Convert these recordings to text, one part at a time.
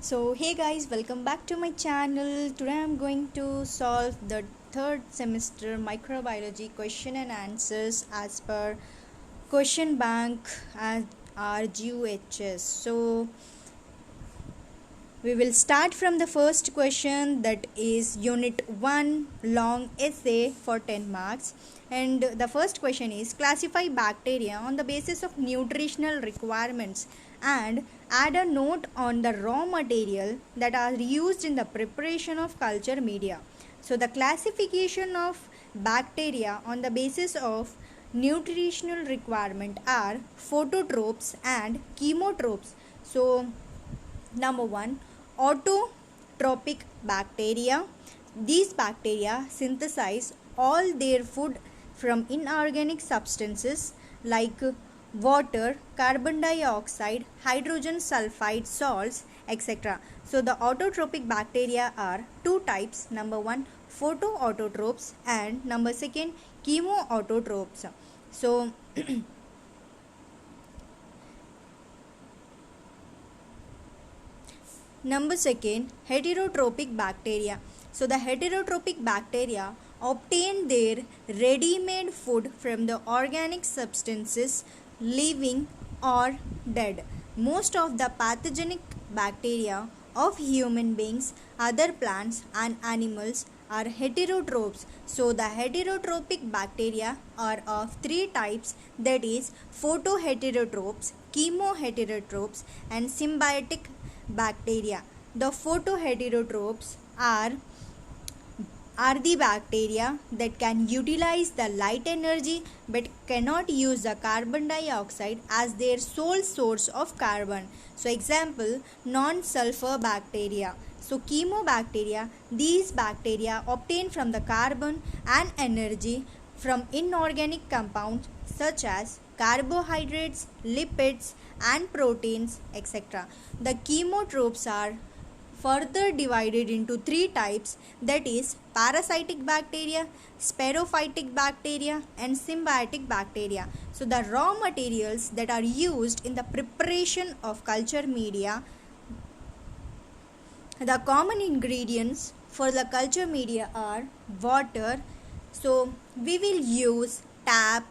So hey guys, welcome back to my channel. Today I'm going to solve the third semester microbiology question and answers as per question bank at RGUHS. So we will start from the first question, that is unit 1 long essay for 10 marks. And the first question is classify bacteria on the basis of nutritional requirements and add a note on the raw material that are used in the preparation of culture media. So the classification of bacteria on the basis of nutritional requirement are phototropes and chemotropes. So number 1, autotrophic bacteria. These bacteria synthesize all their food from inorganic substances like water, carbon dioxide, hydrogen sulfide salts, etc. So the autotrophic bacteria are two types. Number 1, photoautotropes, and number 2, chemoautotropes. So number 2, heterotrophic bacteria. So the heterotrophic bacteria obtain their ready-made food from the organic substances, living or dead. Most of the pathogenic bacteria of human beings, other plants and animals are heterotrophs. So the heterotrophic bacteria are of three types, that is photoheterotrophs, chemoheterotrophs and symbiotic bacteria. The photoheterotrophs are the bacteria that can utilize the light energy but cannot use the carbon dioxide as their sole source of carbon. So example, non-sulfur bacteria. So chemobacteria, these bacteria obtain from the carbon and energy from inorganic compounds such as carbohydrates, lipids and proteins, etc. The chemotropes are further divided into three types, that is parasitic bacteria, spirophytic bacteria and symbiotic bacteria. So the raw materials that are used in the preparation of culture media, the common ingredients for the culture media are water. So we will use tap,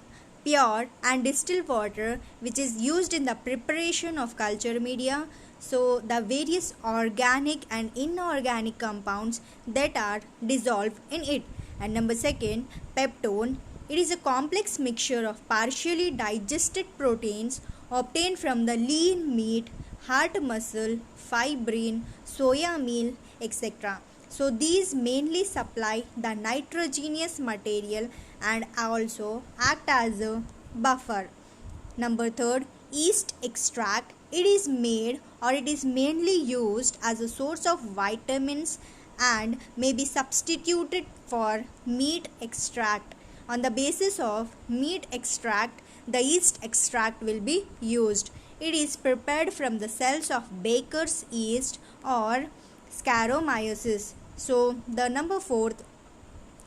pure and distilled water which is used in the preparation of culture media. So the various organic and inorganic compounds that are dissolved in it. And number 2, peptone. It is a complex mixture of partially digested proteins obtained from the lean meat, heart muscle, fibrin, soya meal, etc. So these mainly supply the nitrogenous material and also act as a buffer. Number 3, yeast extract. It is made or it is mainly used as a source of vitamins and may be substituted for meat extract. On the basis of meat extract, the yeast extract will be used. It is prepared from the cells of baker's yeast or Saccharomyces. So the number 4,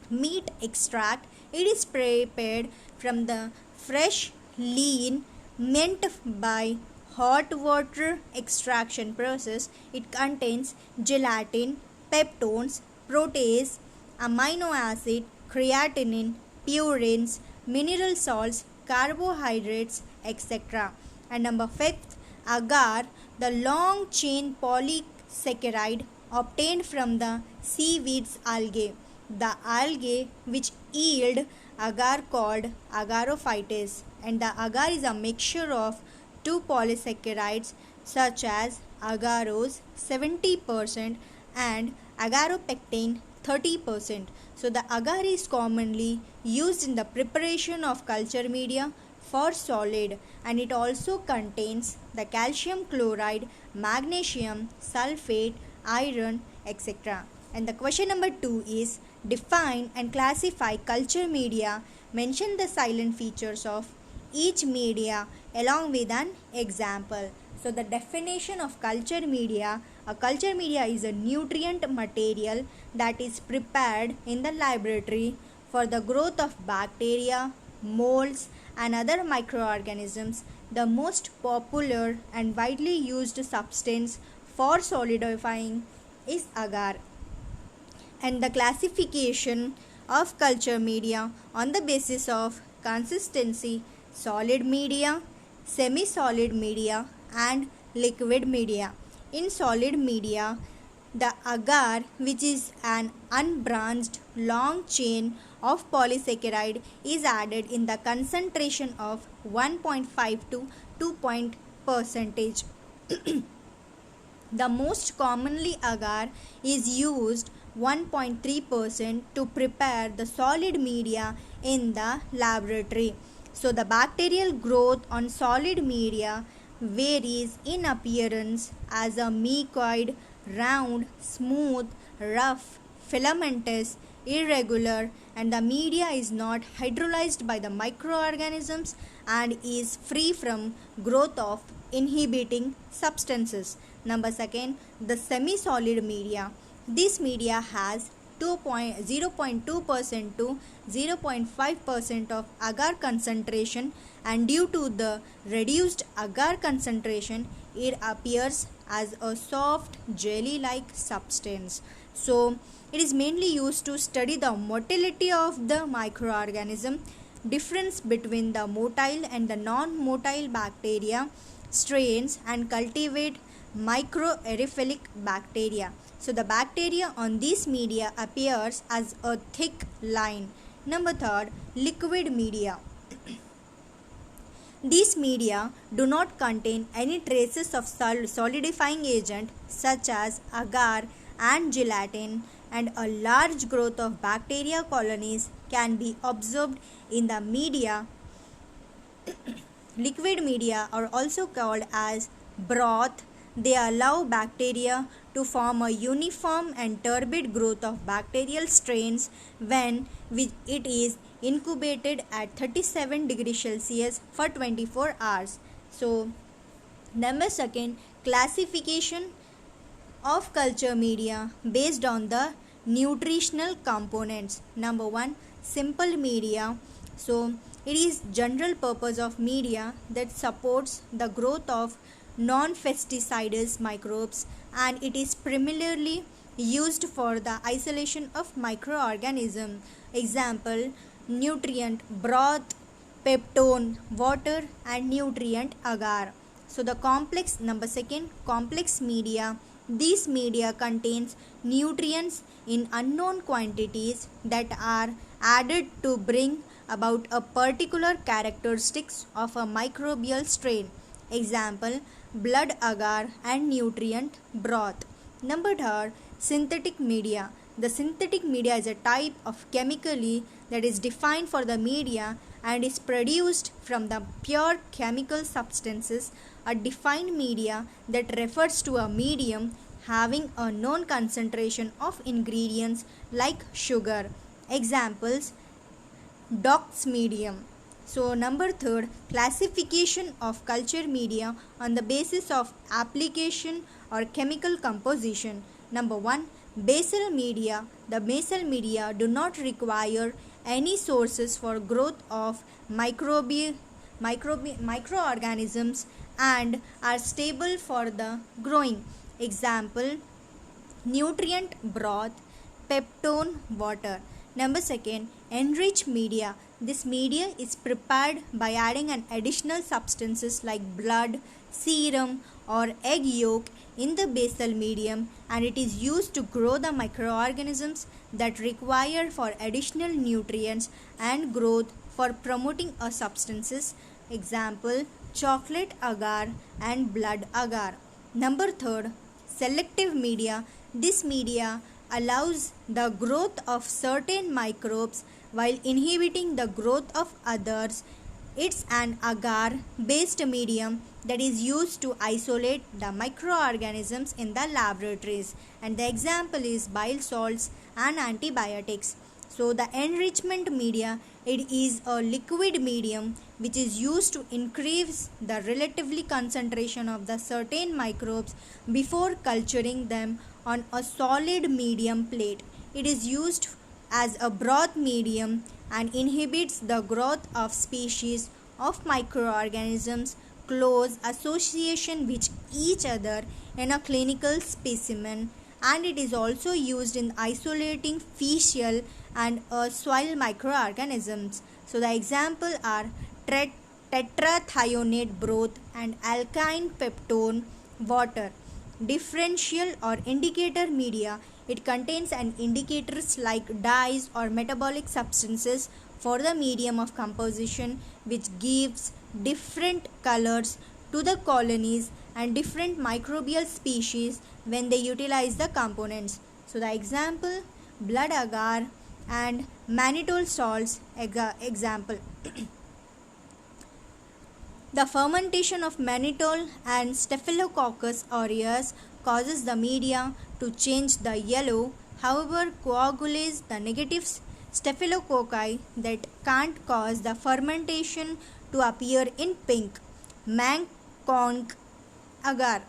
meat extract. It is prepared from the fresh lean meant by hot water extraction process. It contains gelatin, peptones, protease, amino acid, creatinine, purines, mineral salts, carbohydrates, etc. And number 5, agar, the long chain polysaccharide obtained from the seaweed's algae. The algae which yield agar called agarophytes, and the agar is a mixture of two polysaccharides such as agarose 70% and agaropectin 30%. So the agar is commonly used in the preparation of culture media for solid, and it also contains the calcium chloride, magnesium, sulfate, iron, etc. And the question number 2 is define and classify culture media. Mention the silent features of each media along with an example. So the definition of culture media: a culture media is a nutrient material that is prepared in the laboratory for the growth of bacteria, molds and other microorganisms. The most popular and widely used substance for solidifying is agar. And the classification of culture media on the basis of consistency, solid media, semi solid media, and liquid media. In solid media, the agar, which is an unbranched long chain of polysaccharide, is added in the concentration of 1.5 to 2 percentage. The most commonly agar is used 1.3% to prepare the solid media in the laboratory. So the bacterial growth on solid media varies in appearance as a mycoid, round, smooth, rough, filamentous, irregular, and the media is not hydrolyzed by the microorganisms and is free from growth of inhibiting substances. Number second, the semi-solid media. This media has 0.2% to 0.5% of agar concentration, and due to the reduced agar concentration, it appears as a soft jelly-like substance. So, it is mainly used to study the motility of the microorganism, difference between the motile and the non-motile bacteria strains, and cultivate microaerophilic bacteria. So the bacteria on this media appears as a thick line. Number third, liquid media. These media do not contain any traces of solidifying agent such as agar and gelatin, and a large growth of bacteria colonies can be observed in the media. Liquid media are also called as broth. They allow bacteria to form a uniform and turbid growth of bacterial strains when it is incubated at 37 degrees Celsius for 24 hours. So, number second, classification of culture media based on the nutritional components. Number one, simple media. So, it is general purpose of media that supports the growth of non-pesticidous microbes, and it is primarily used for the isolation of microorganisms. Example, nutrient broth, peptone water, and nutrient agar. So the complex, number second, complex media. These media contains nutrients in unknown quantities that are added to bring about a particular characteristics of a microbial strain. Example, blood agar and nutrient broth. Number third, synthetic media. The synthetic media is a type of chemically that is defined for the media and is produced from the pure chemical substances. A defined media that refers to a medium having a known concentration of ingredients like sugar. Examples, Dock's medium. So number third, classification of culture media on the basis of application or chemical composition. Number one, basal media. The basal media do not require any sources for growth of microorganisms and are stable for the growing. Example, nutrient broth, peptone water. Number second, enriched media. This media is prepared by adding an additional substances like blood, serum, or egg yolk in the basal medium, and it is used to grow the microorganisms that require for additional nutrients and growth for promoting a substances. Example, chocolate agar and blood agar. Number third, selective media. This media allows the growth of certain microbes while inhibiting the growth of others. It's an agar-based medium that is used to isolate the microorganisms in the laboratories, and the example is bile salts and antibiotics. So the enrichment media, it is a liquid medium which is used to increase the relatively concentration of the certain microbes before culturing them on a solid medium plate. It is used as a broth medium and inhibits the growth of species of microorganisms close association with each other in a clinical specimen, and it is also used in isolating fecal and soil microorganisms. So the example are tetrathionate broth and alkyne peptone water. Differential or indicator media, it contains an indicators like dyes or metabolic substances for the medium of composition, which gives different colors to the colonies and different microbial species when they utilize the components. So the example, blood agar and mannitol salts example. The fermentation of mannitol and Staphylococcus aureus causes the media to change the yellow, however coagulates the negative staphylococci that can't cause the fermentation to appear in pink. Mangkok agar,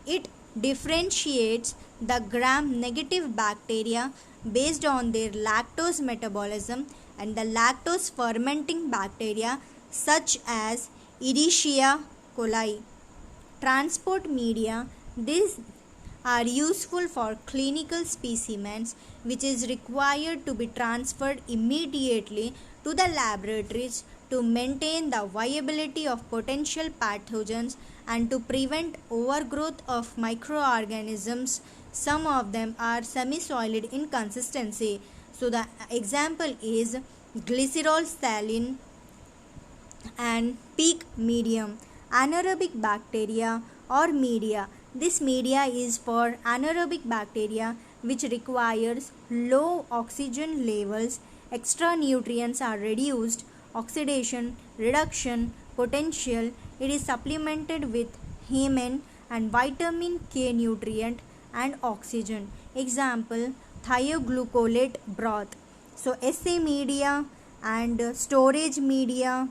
it differentiates the gram-negative bacteria based on their lactose metabolism and the lactose fermenting bacteria such as Escherichia coli. Transport media, these are useful for clinical specimens which is required to be transferred immediately to the laboratories to maintain the viability of potential pathogens and to prevent overgrowth of microorganisms. Some of them are semi-solid in consistency. So the example is glycerol saline and peak medium. Anaerobic bacteria or media. This media is for anaerobic bacteria which requires low oxygen levels. Extra nutrients are reduced, oxidation, reduction, potential. It is supplemented with heme and vitamin K nutrient and oxygen. Example, thioglucolate broth. So SA media and storage media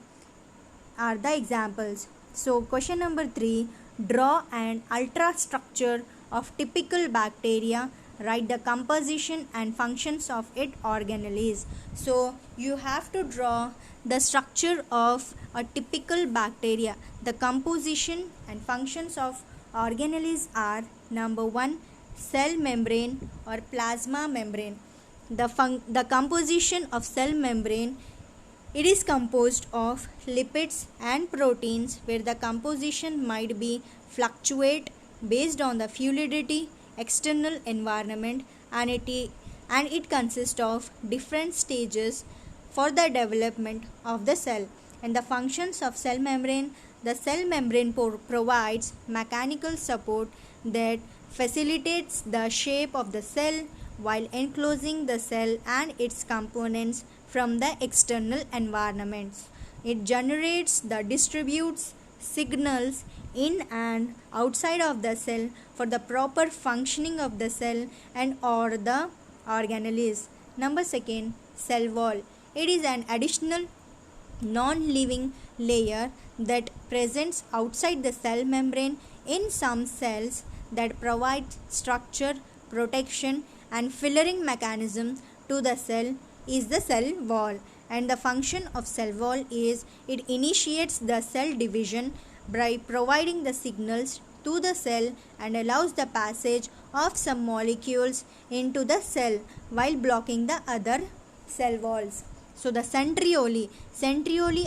are the examples. So question number 3, draw an ultrastructure of typical bacteria. Write the composition and functions of its organelles. So you have to draw the structure of a typical bacteria. The composition and functions of organelles are number 1, cell membrane or plasma membrane. The composition of cell membrane, it is composed of lipids and proteins where the composition might be fluctuate based on the fluidity, external environment, and it consists of different stages for the development of the cell. And the functions of cell membrane, the cell membrane provides mechanical support that facilitates the shape of the cell while enclosing the cell and its components from the external environments. It generates the distributes signals in and outside of the cell for the proper functioning of the cell and or the organelles. Number 2, cell wall. It is an additional non-living layer that presents outside the cell membrane in some cells that provides structure, protection and filtering mechanism to the cell is the cell wall. And the function of cell wall is it initiates the cell division by providing the signals to the cell and allows the passage of some molecules into the cell while blocking the other cell walls. So the centriole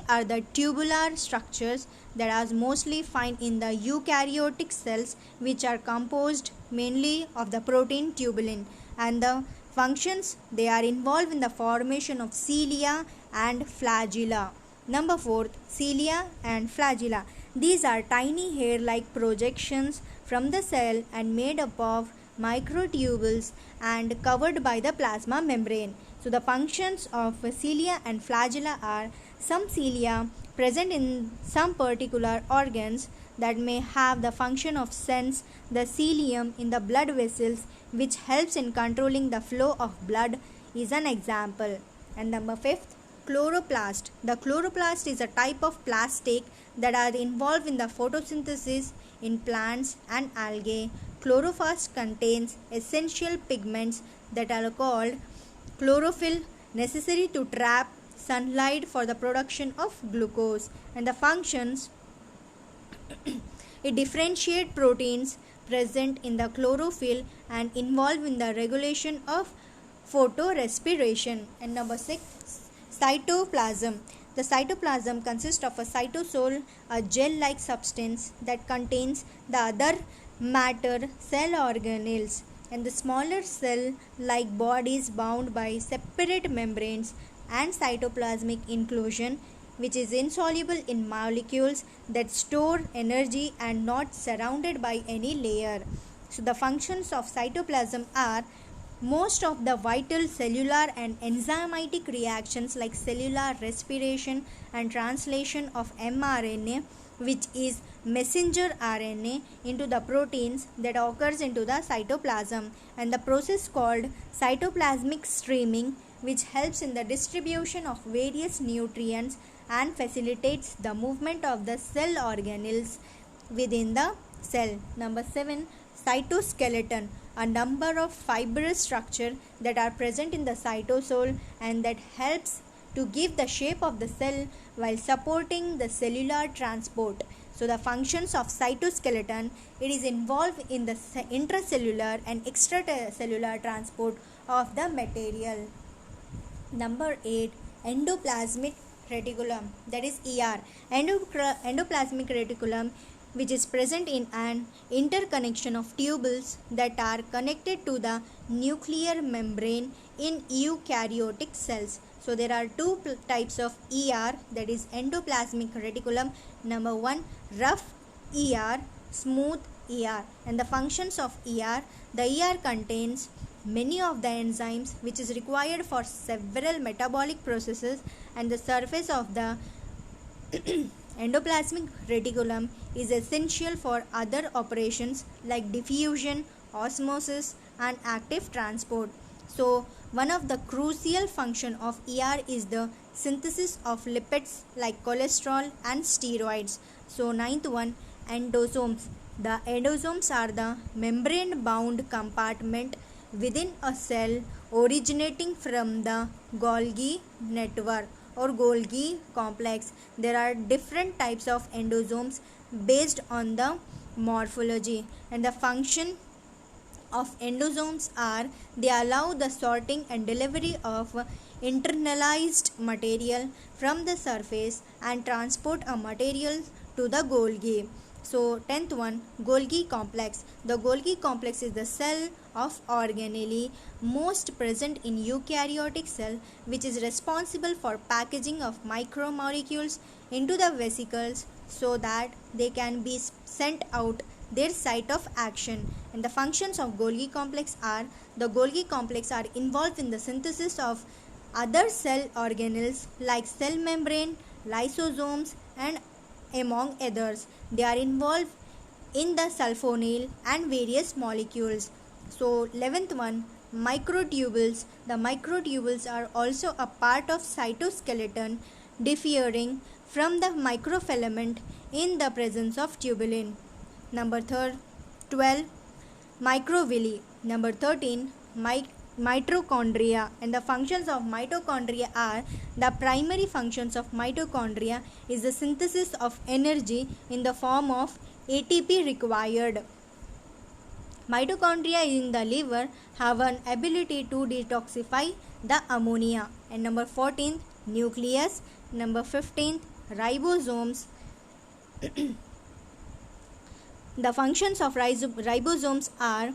are the tubular structures that are mostly found in the eukaryotic cells which are composed mainly of the protein tubulin. And the functions, they are involved in the formation of cilia and flagella. Number 4, cilia and flagella. These are tiny hair-like projections from the cell and made up of microtubules and covered by the plasma membrane. So the functions of cilia and flagella are some cilia present in some particular organs that may have the function of sense the cilium in the blood vessels, which helps in controlling the flow of blood is an example. And number 5, chloroplast. The chloroplast is a type of plastic that are involved in the photosynthesis in plants and algae. Chloroplast contains essential pigments that are called chlorophyll, necessary to trap sunlight for the production of glucose. And the functions, It differentiates proteins present in the chlorophyll and involved in the regulation of photorespiration. And number 6, cytoplasm. The cytoplasm consists of a cytosol, a gel-like substance that contains the other matter cell organelles and the smaller cell-like bodies bound by separate membranes, and cytoplasmic inclusion, which is insoluble in molecules that store energy and not surrounded by any layer. So the functions of cytoplasm are most of the vital cellular and enzymatic reactions like cellular respiration and translation of mRNA, which is messenger RNA, into the proteins that occurs into the cytoplasm, and the process called cytoplasmic streaming, which helps in the distribution of various nutrients and facilitates the movement of the cell organelles within the cell. Number 7, cytoskeleton. A number of fibrous structure that are present in the cytosol and that helps to give the shape of the cell while supporting the cellular transport. So the functions of cytoskeleton, it is involved in the intracellular and extracellular transport of the material. Number 8, endoplasmic reticulum, that is ER. Endoplasmic reticulum, which is present in an interconnection of tubules that are connected to the nuclear membrane in eukaryotic cells. So there are two types of ER, that is endoplasmic reticulum. Number 1, rough ER, smooth ER. And the functions of ER, the ER contains many of the enzymes which is required for several metabolic processes, and the surface of the endoplasmic reticulum is essential for other operations like diffusion, osmosis, and active transport. So one of the crucial function of ER is the synthesis of lipids like cholesterol and steroids. So ninth one, endosomes. The endosomes are the membrane bound compartment within a cell originating from the Golgi network or Golgi complex. There are different types of endosomes based on the morphology, and the function of endosomes are they allow the sorting and delivery of internalized material from the surface and transport a material to the Golgi. So 10th one, Golgi complex. The Golgi complex is the cell of organelle most present in eukaryotic cell, which is responsible for packaging of micromolecules into the vesicles so that they can be sent out their site of action. And the functions of Golgi complex are the Golgi complex are involved in the synthesis of other cell organelles like cell membrane, lysosomes, and among others. They are involved in the sulfonyle and various molecules. So 11th one, microtubules. The microtubules are also a part of cytoskeleton, differing from the microfilament in the presence of tubulin. Number 12, microvilli. Number 13, mitochondria. And the functions of mitochondria are the primary functions of mitochondria is the synthesis of energy in the form of ATP required. Mitochondria in the liver have an ability to detoxify the ammonia. And number 14, nucleus. Number 15, ribosomes. The functions of ribosomes are,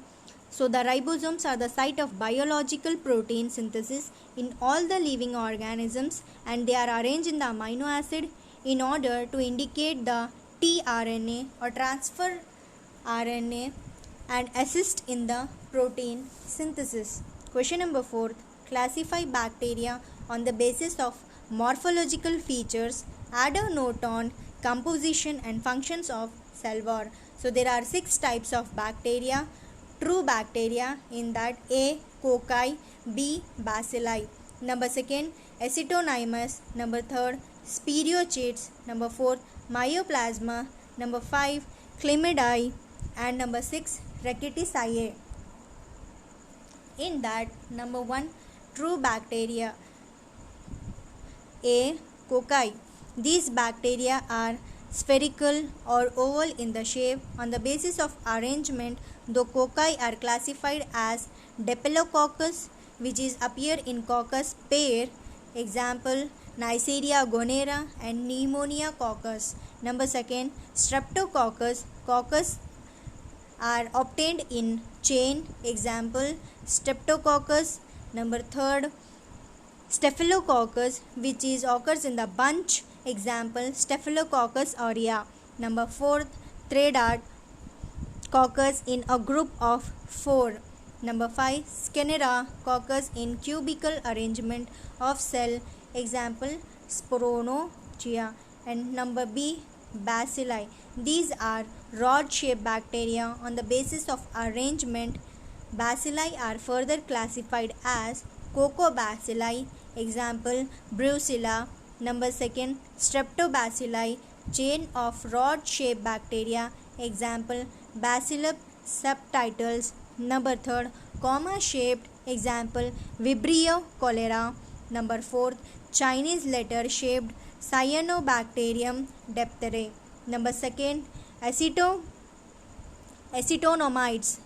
so the ribosomes are the site of biological protein synthesis in all the living organisms, and they are arranged in the amino acid in order to indicate the tRNA or transfer RNA and assist in the protein synthesis. Question number 4. Classify bacteria on the basis of morphological features. Add a note on composition and functions of cell wall. So there are 6 types of bacteria. True bacteria, in that A. cocci, B. bacilli. Number 2, acetonymus. Number 3, spirochetes. Number 4, myoplasma. Number 5, chlamydia. And number 6, rickettsia. In that, number 1, true bacteria. A. cocci. These bacteria are spherical or oval in the shape. On the basis of arrangement, the cocci are classified as Diplococcus, which is appear in coccus pair. Example, Neisseria gonorrhea and Pneumonia coccus. Number second, Streptococcus. Coccus are obtained in chain. Example, Streptococcus. Number third, Staphylococcus, which is occurs in the bunch. Example, Staphylococcus aureus. Number fourth, Threaded coccus in a group of 4. Number 5, Skinnera coccus in cubical arrangement of cell. Example, Sporongia. And number B, Bacilli. These are rod-shaped bacteria. On the basis of arrangement, bacilli are further classified as Coccobacilli. Example, Brucella. Number second, Streptobacilli, chain of rod-shaped bacteria. Example, Bacillus subtilis. Number third, comma-shaped. Example, Vibrio cholera. Number fourth, Chinese letter-shaped Cyanobacterium diphtheriae. Number second, acetonomides.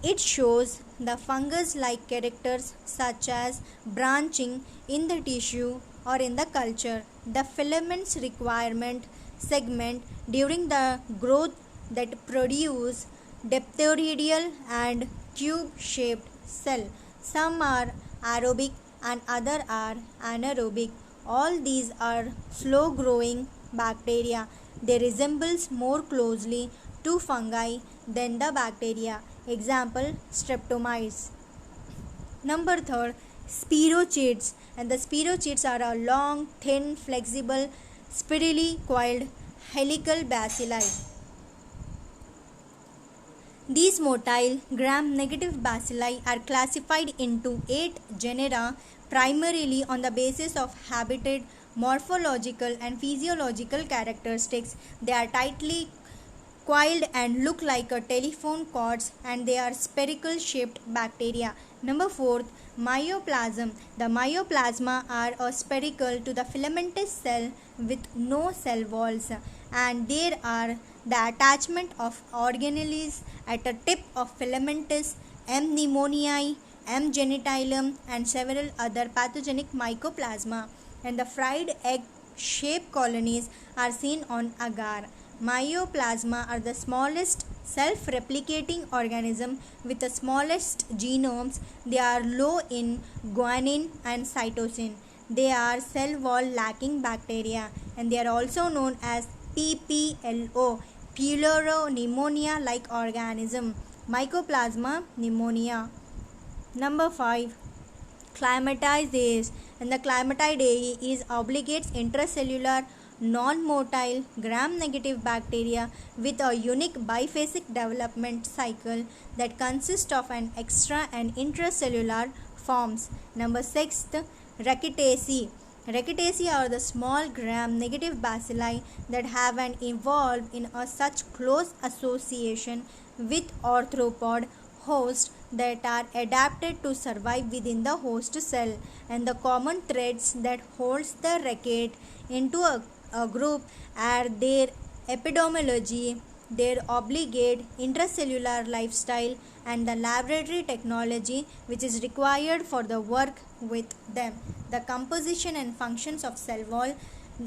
It shows the fungus-like characters such as branching in the tissue or in the culture. The filaments requirement segment during the growth that produce diphtheridial and tube-shaped cell. Some are aerobic and other are anaerobic. All these are slow-growing bacteria. They resemble more closely to fungi than the bacteria. Example, streptomites. Number third, spirochetes. And the spirochetes are a long, thin, flexible, spirally coiled helical bacilli. These motile gram-negative bacilli are classified into 8 genera primarily on the basis of habitat, morphological and physiological characteristics. They are tightly coiled and look like a telephone cords, and they are spherical shaped bacteria. Number 4, myoplasm. The myoplasma are a spherical to the filamentous cell with no cell walls, and there are the attachment of organelles at the tip of filamentous, M. pneumoniae, M. genitalium, and several other pathogenic mycoplasma. And the fried egg shaped colonies are seen on agar. Myoplasma are the smallest self-replicating organism with the smallest genomes. They are low in guanine and cytosine. They are cell wall lacking bacteria, and they are also known as PPLO, Pleuropneumonia like organism. Mycoplasma pneumonia. Number 5, climatides. And the climatidae is obligates intracellular non-motile gram-negative bacteria with a unique biphasic development cycle that consists of an extra and intracellular forms. Number 6, Rickettsia. Rickettsia are the small gram-negative bacilli that have an evolved in a such close association with arthropod host that are adapted to survive within the host cell, and the common threads that holds the ricket into a group are their epidemiology, their obligate intracellular lifestyle, and the laboratory technology which is required for the work with them. The composition and functions of cell wall,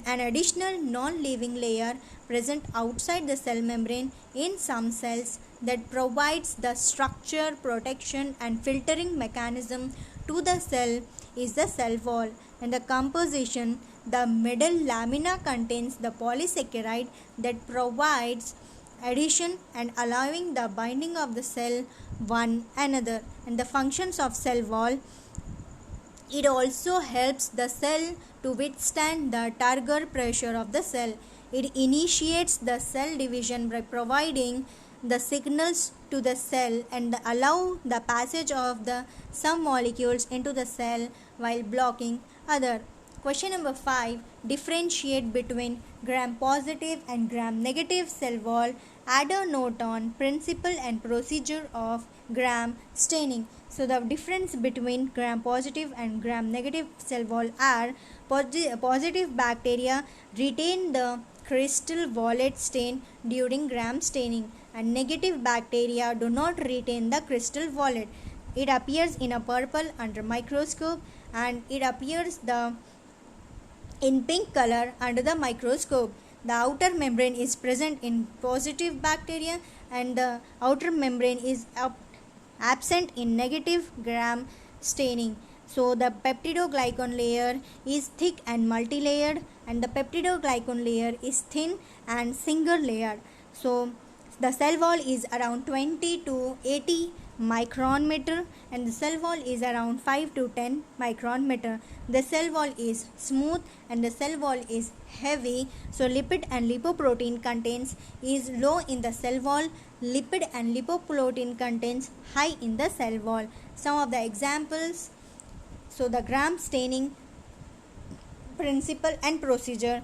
an additional non-living layer present outside the cell membrane in some cells that provides the structure, protection, and filtering mechanism to the cell is the cell wall. And the composition, the middle lamina contains the polysaccharide that provides adhesion and allowing the binding of the cell one another. And the functions of cell wall, it also helps the cell to withstand the turgor pressure of the cell. It initiates the cell division by providing the signals to the cell and allow the passage of the some molecules into the cell while blocking other. Question number 5. Differentiate between gram-positive and gram-negative cell wall. Add a note on principle and procedure of gram staining. So the difference between gram-positive and gram-negative cell wall are positive bacteria retain the crystal violet stain during gram staining, and negative bacteria do not retain the crystal violet. It appears in a purple under microscope, and it appears in pink color under the microscope. The outer membrane is present in positive bacteria, and the outer membrane is absent in negative gram staining. So the peptidoglycan layer is thick and multi-layered, and the peptidoglycan layer is thin and single layered. So the cell wall is around 20 to 80 micron meter, and the cell wall is around 5 to 10 micron meter. The cell wall is smooth and the cell wall is heavy. So lipid and lipoprotein contents is low in the cell wall. Lipid and lipoprotein contents high in the cell wall. Some of the examples. So the gram staining principle and procedure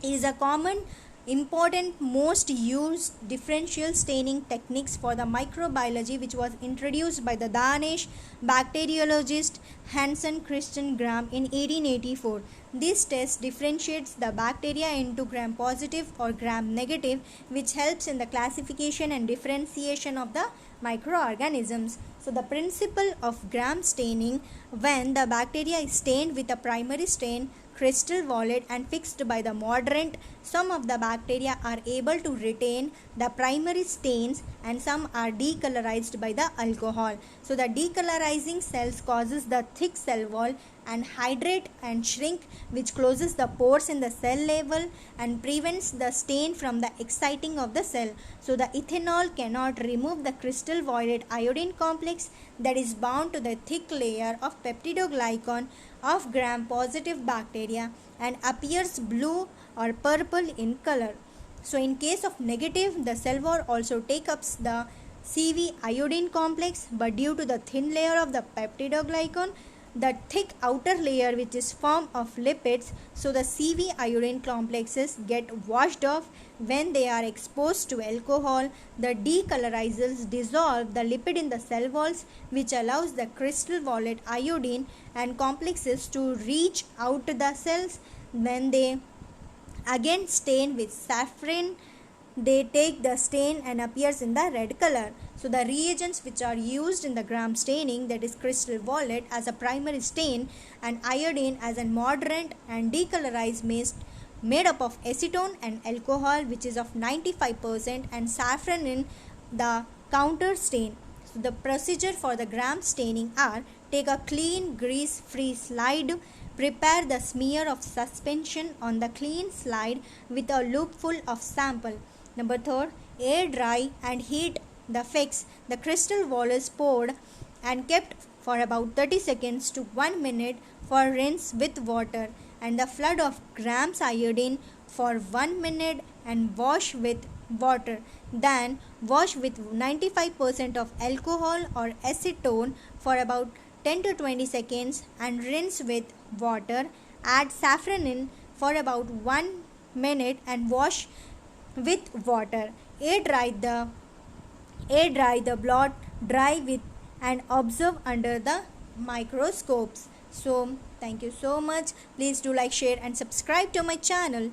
is a common, important, most used differential staining techniques for the microbiology, which was introduced by the Danish bacteriologist Hansen Christian Gram in 1884. This test differentiates the bacteria into gram positive or gram negative, which helps in the classification and differentiation of the microorganisms. So the principle of gram staining: when the bacteria is stained with a primary stain, crystal violet, and fixed by the mordant, some of the bacteria are able to retain the primary stains and some are decolorized by the alcohol. So the decolorizing cells causes the thick cell wall and hydrate and shrink, which closes the pores in the cell level and prevents the stain from the exciting of the cell. So the ethanol cannot remove the crystal violet iodine complex that is bound to the thick layer of peptidoglycan of gram positive bacteria and appears blue or purple in color. So in case of negative, the cell wall also takes up the CV iodine complex, but due to the thin layer of the peptidoglycan, the thick outer layer which is formed of lipids, so the CV iodine complexes get washed off when they are exposed to alcohol. The decolorizers dissolve the lipid in the cell walls, which allows the crystal violet iodine and complexes to reach out to the cells. When they again stain with saffron, they take the stain and appears in the red color. So the reagents which are used in the gram staining, that is crystal violet as a primary stain and iodine as a mordant and decolorized made up of acetone and alcohol, which is of 95%, and saffron in the counter stain. So the procedure for the gram staining are: take a clean grease-free slide, prepare the smear of suspension on the clean slide with a loopful of sample. Number 3, air dry and heat the fix. The crystal wall is poured and kept for about 30 seconds to 1 minute for rinse with water, and the flood of grams iodine for 1 minute and wash with water. Then wash with 95% of alcohol or acetone for about 10 to 20 seconds and rinse with water. Add saffron in for about 1 minute and wash with water. Air dry the blot dry with and observe under the microscopes. So thank you so much. Please do like, share and subscribe to my channel.